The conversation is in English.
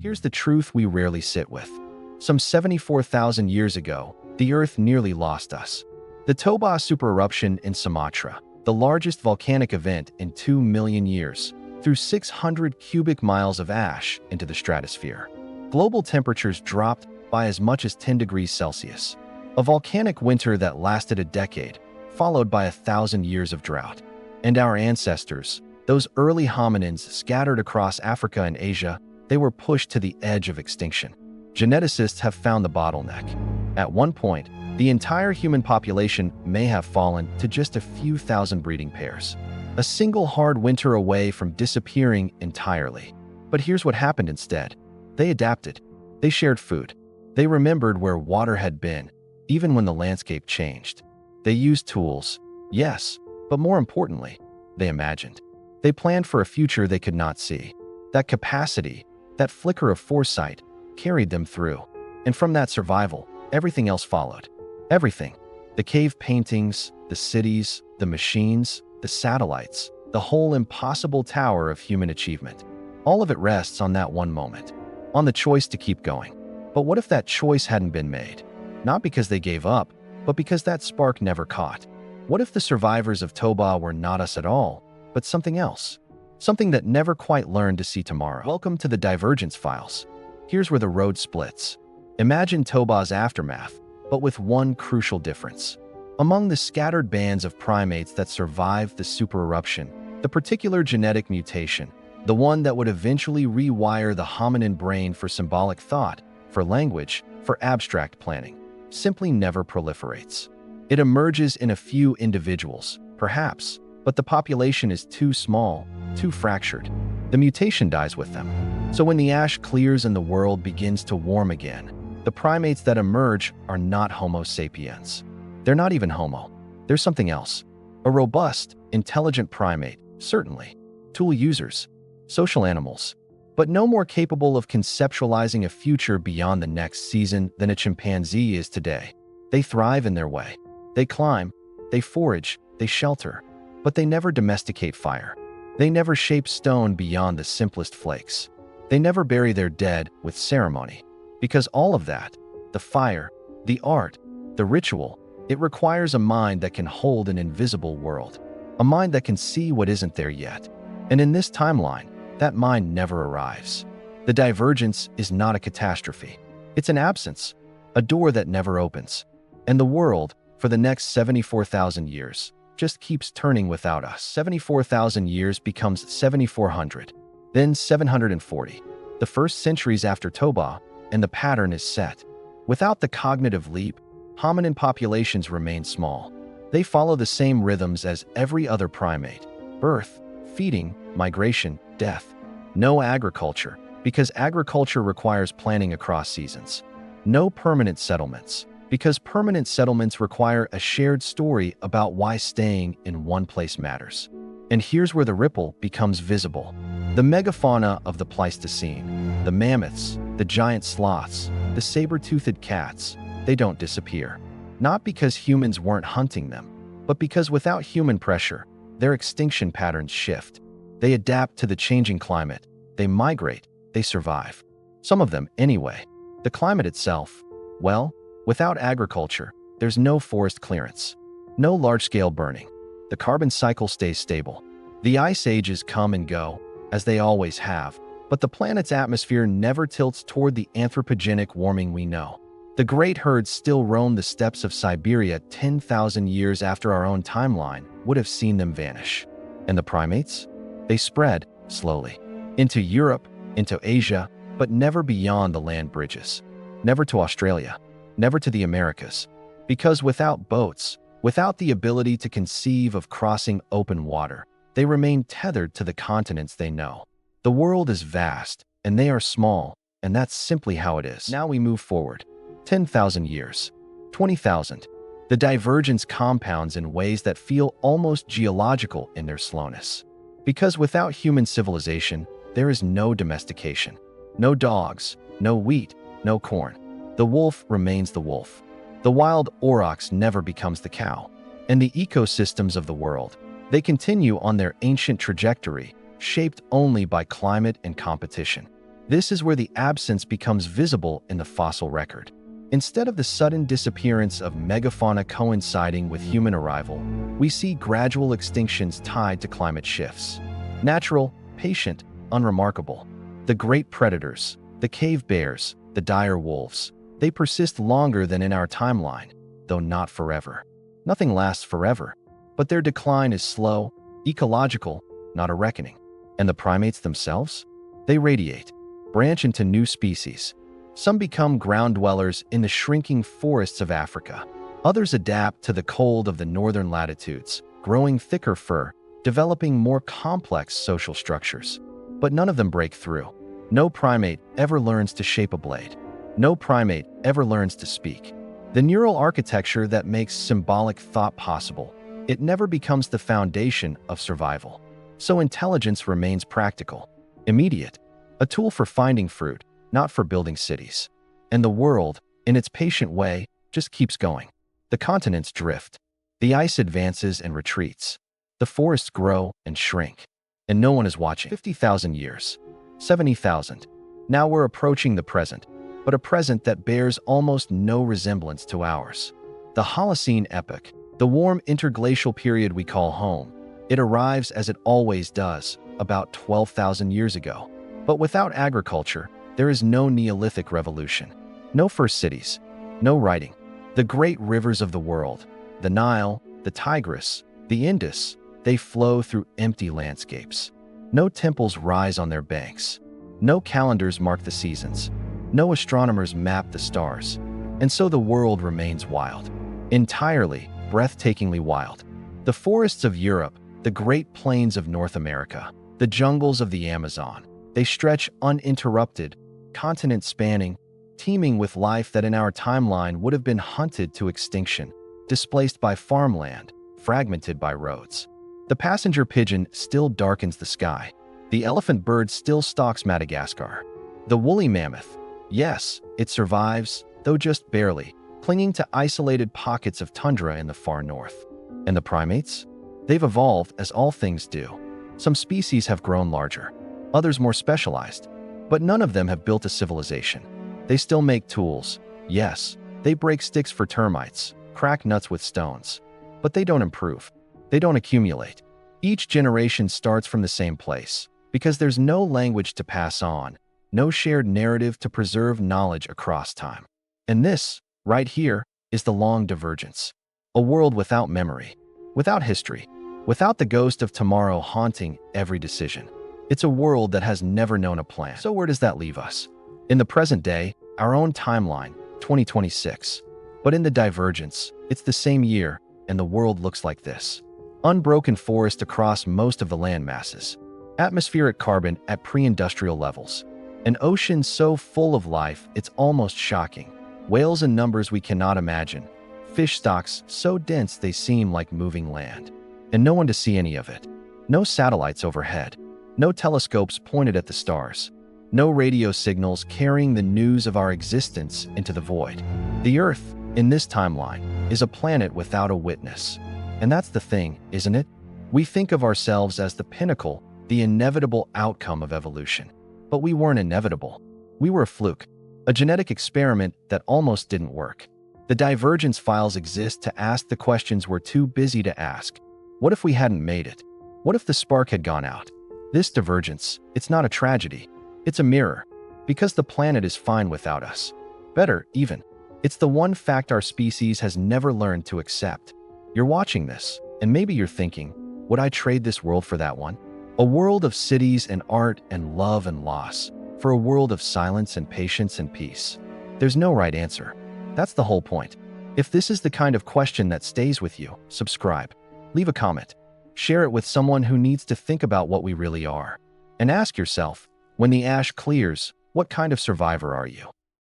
Here's the truth we rarely sit with. Some 74,000 years ago, the Earth nearly lost us. The Toba supereruption in Sumatra, the largest volcanic event in 2 million years, threw 600 cubic miles of ash into the stratosphere. Global temperatures dropped by as much as 10 degrees Celsius. A volcanic winter that lasted a decade, followed by 1,000 years of drought. And our ancestors, those early hominins scattered across Africa and Asia, they were pushed to the edge of extinction. Geneticists have found the bottleneck. At one point, the entire human population may have fallen to just a few thousand breeding pairs. A single hard winter away from disappearing entirely. But here's what happened instead. They adapted. They shared food. They remembered where water had been, even when the landscape changed. They used tools, yes, but more importantly, they imagined. They planned for a future they could not see. That capacity, that flicker of foresight, carried them through. And from that survival, everything else followed. Everything. The cave paintings, the cities, the machines, the satellites, the whole impossible tower of human achievement. All of it rests on that one moment, on the choice to keep going. But what if that choice hadn't been made? Not because they gave up, but because that spark never caught. What if the survivors of Toba were not us at all, but something else? Something that never quite learned to see tomorrow. Welcome to the Divergence files. Here's where the road splits. Imagine Toba's aftermath, but with one crucial difference. Among the scattered bands of primates that survived the supereruption, the particular genetic mutation, the one that would eventually rewire the hominin brain for symbolic thought, for language, for abstract planning, simply never proliferates. It emerges in a few individuals, perhaps, but the population is too small, too fractured. The mutation dies with them. So when the ash clears and the world begins to warm again, the primates that emerge are not Homo sapiens. They're not even Homo. They're something else. A robust, intelligent primate, certainly. Tool users, social animals, but no more capable of conceptualizing a future beyond the next season than a chimpanzee is today. They thrive in their way. They climb, they forage, they shelter, but they never domesticate fire. They never shape stone beyond the simplest flakes. They never bury their dead with ceremony. Because all of that, the fire, the art, the ritual, it requires a mind that can hold an invisible world. A mind that can see what isn't there yet. And in this timeline, that mind never arrives. The divergence is not a catastrophe. It's an absence, a door that never opens. And the world, for the next 74,000 years, just keeps turning without us. 74,000 years becomes 7,400, then 740. The first centuries after Toba, and the pattern is set. Without the cognitive leap, hominin populations remain small. They follow the same rhythms as every other primate: birth, feeding, migration, death. No agriculture, because agriculture requires planning across seasons. No permanent settlements, because permanent settlements require a shared story about why staying in one place matters. And here's where the ripple becomes visible. The megafauna of the Pleistocene, the mammoths, the giant sloths, the saber-toothed cats, they don't disappear. Not because humans weren't hunting them, but because without human pressure, their extinction patterns shift. They adapt to the changing climate, they migrate, they survive. Some of them, anyway. The climate itself, well, without agriculture, there's no forest clearance, no large-scale burning. The carbon cycle stays stable. The ice ages come and go, as they always have, but the planet's atmosphere never tilts toward the anthropogenic warming we know. The great herds still roam the steppes of Siberia 10,000 years after our own timeline would have seen them vanish. And the primates? They spread, slowly, into Europe, into Asia, but never beyond the land bridges. Never to Australia, never to the Americas. Because without boats, without the ability to conceive of crossing open water, they remain tethered to the continents they know. The world is vast, and they are small, and that's simply how it is. Now we move forward. 10,000 years. 20,000. The divergence compounds in ways that feel almost geological in their slowness. Because without human civilization, there is no domestication. No dogs, no wheat, no corn. The wolf remains the wolf. The wild aurochs never becomes the cow. And the ecosystems of the world, they continue on their ancient trajectory, shaped only by climate and competition. This is where the absence becomes visible in the fossil record. Instead of the sudden disappearance of megafauna coinciding with human arrival, we see gradual extinctions tied to climate shifts. Natural, patient, unremarkable. The great predators, the cave bears, the dire wolves, they persist longer than in our timeline, though not forever. Nothing lasts forever, but their decline is slow, ecological, not a reckoning. And the primates themselves? They radiate, branch into new species. Some become ground dwellers in the shrinking forests of Africa. Others adapt to the cold of the northern latitudes, growing thicker fur, developing more complex social structures. But none of them break through. No primate ever learns to shape a blade. No primate ever learns to speak. The neural architecture that makes symbolic thought possible, it never becomes the foundation of survival. So intelligence remains practical, immediate, a tool for finding fruit, not for building cities. And the world, in its patient way, just keeps going. The continents drift. The ice advances and retreats. The forests grow and shrink. And no one is watching. 50,000 years. 70,000. Now we're approaching the present, but a present that bears almost no resemblance to ours. The Holocene epoch, the warm interglacial period we call home, it arrives as it always does, about 12,000 years ago. But without agriculture, there is no Neolithic revolution, no first cities, no writing. The great rivers of the world, the Nile, the Tigris, the Indus, they flow through empty landscapes. No temples rise on their banks. No calendars mark the seasons. No astronomers map the stars. And so the world remains wild. Entirely, breathtakingly wild. The forests of Europe, the great plains of North America, the jungles of the Amazon, they stretch uninterrupted, continent-spanning, teeming with life that in our timeline would have been hunted to extinction, displaced by farmland, fragmented by roads. The passenger pigeon still darkens the sky. The elephant bird still stalks Madagascar. The woolly mammoth, yes, it survives, though just barely, clinging to isolated pockets of tundra in the far north. And the primates? They've evolved as all things do. Some species have grown larger, others more specialized, but none of them have built a civilization. They still make tools. Yes, they break sticks for termites, crack nuts with stones. But they don't improve. They don't accumulate. Each generation starts from the same place, because there's no language to pass on, no shared narrative to preserve knowledge across time. And this, right here, is the long divergence. A world without memory, without history, without the ghost of tomorrow haunting every decision. It's a world that has never known a plan. So where does that leave us? In the present day, our own timeline, 2026. But in the divergence, it's the same year, and the world looks like this. Unbroken forest across most of the land masses. Atmospheric carbon at pre-industrial levels. An ocean so full of life, it's almost shocking. Whales in numbers we cannot imagine. Fish stocks so dense they seem like moving land. And no one to see any of it. No satellites overhead. No telescopes pointed at the stars. No radio signals carrying the news of our existence into the void. The Earth, in this timeline, is a planet without a witness. And that's the thing, isn't it? We think of ourselves as the pinnacle, the inevitable outcome of evolution. But we weren't inevitable. We were a fluke, a genetic experiment that almost didn't work. The divergence files exist to ask the questions we're too busy to ask. What if we hadn't made it? What if the spark had gone out? This divergence, it's not a tragedy. It's a mirror, because the planet is fine without us. Better, even. It's the one fact our species has never learned to accept. You're watching this, and maybe you're thinking, would I trade this world for that one? A world of cities and art and love and loss, for a world of silence and patience and peace. There's no right answer. That's the whole point. If this is the kind of question that stays with you, subscribe. Leave a comment. Share it with someone who needs to think about what we really are. And ask yourself, when the ash clears, what kind of survivor are you?